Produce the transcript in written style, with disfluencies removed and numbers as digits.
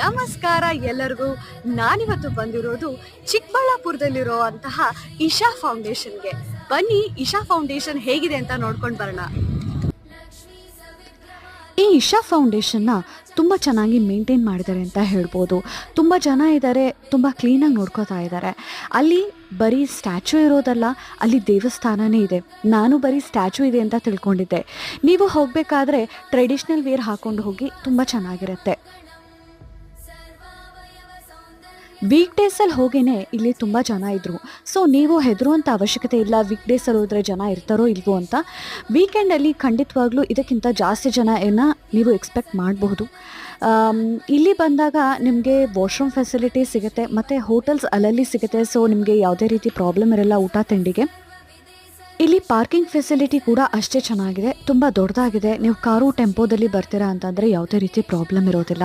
ನಮಸ್ಕಾರ ಎಲ್ಲರಿಗೂ. ನಾನಿವತ್ತು ಬಂದಿರೋದು ಚಿಕ್ಕಬಳ್ಳಾಪುರದಲ್ಲಿರೋ ಅಂತಹ ಇಶಾ ಫೌಂಡೇಶನ್ಗೆ. ಬನ್ನಿ ಇಶಾ ಫೌಂಡೇಶನ್ ಹೇಗಿದೆ ಅಂತ ನೋಡ್ಕೊಂಡು ಬರೋಣ. ಈ ಇಶಾ ಫೌಂಡೇಶನ್ನ ತುಂಬ ಚೆನ್ನಾಗಿ ಮೇಂಟೈನ್ ಮಾಡಿದ್ದಾರೆ ಅಂತ ಹೇಳ್ಬೋದು. ತುಂಬ ಜನ ಇದ್ದಾರೆ, ತುಂಬ ಕ್ಲೀನಾಗಿ ನೋಡ್ಕೋತಾ ಇದ್ದಾರೆ. ಅಲ್ಲಿ ಬರೀ ಸ್ಟ್ಯಾಚು ಇರೋದಲ್ಲ, ಅಲ್ಲಿ ದೇವಸ್ಥಾನನೇ ಇದೆ. ನಾನು ಬರೀ ಸ್ಟ್ಯಾಚು ಇದೆ ಅಂತ ತಿಳ್ಕೊಂಡಿದ್ದೆ. ನೀವು ಹೋಗಬೇಕಾದ್ರೆ ಟ್ರೆಡಿಷ್ನಲ್ ವೇರ್ ಹಾಕ್ಕೊಂಡು ಹೋಗಿ, ತುಂಬ ಚೆನ್ನಾಗಿರುತ್ತೆ. ವೀಕ್ ಡೇಸಲ್ಲಿ ಹೋಗೇನೆ ಇಲ್ಲಿ ತುಂಬ ಜನ ಇದ್ದರು. ಸೊ ನೀವು ಹೆದರುವಂಥ ಅವಶ್ಯಕತೆ ಇಲ್ಲ, ವೀಕ್ ಡೇಸಲ್ಲಿ ಹೋದರೆ ಜನ ಇರ್ತಾರೋ ಇಲ್ವೋ ಅಂತ. ವೀಕೆಂಡಲ್ಲಿ ಖಂಡಿತವಾಗ್ಲೂ ಇದಕ್ಕಿಂತ ಜಾಸ್ತಿ ಜನನ ನೀವು ಎಕ್ಸ್ಪೆಕ್ಟ್ ಮಾಡಬಹುದು. ಇಲ್ಲಿ ಬಂದಾಗ ನಿಮಗೆ ವಾಶ್ರೂಮ್ ಫೆಸಿಲಿಟಿ ಸಿಗುತ್ತೆ, ಮತ್ತು ಹೋಟೆಲ್ಸ್ ಅಲ್ಲಲ್ಲಿ ಸಿಗುತ್ತೆ. ಸೊ ನಿಮಗೆ ಯಾವುದೇ ರೀತಿ ಪ್ರಾಬ್ಲಮ್ ಇರಲ್ಲ ಊಟ ತಿಂಡಿಗೆ. ಇಲ್ಲಿ ಪಾರ್ಕಿಂಗ್ ಫೆಸಿಲಿಟಿ ಕೂಡ ಅಷ್ಟೇ ಚೆನ್ನಾಗಿದೆ, ತುಂಬ ದೊಡ್ಡದಾಗಿದೆ. ನೀವು ಕಾರು ಟೆಂಪೋದಲ್ಲಿ ಬರ್ತೀರಾ ಅಂತಂದರೆ ಯಾವುದೇ ರೀತಿ ಪ್ರಾಬ್ಲಮ್ ಇರೋದಿಲ್ಲ.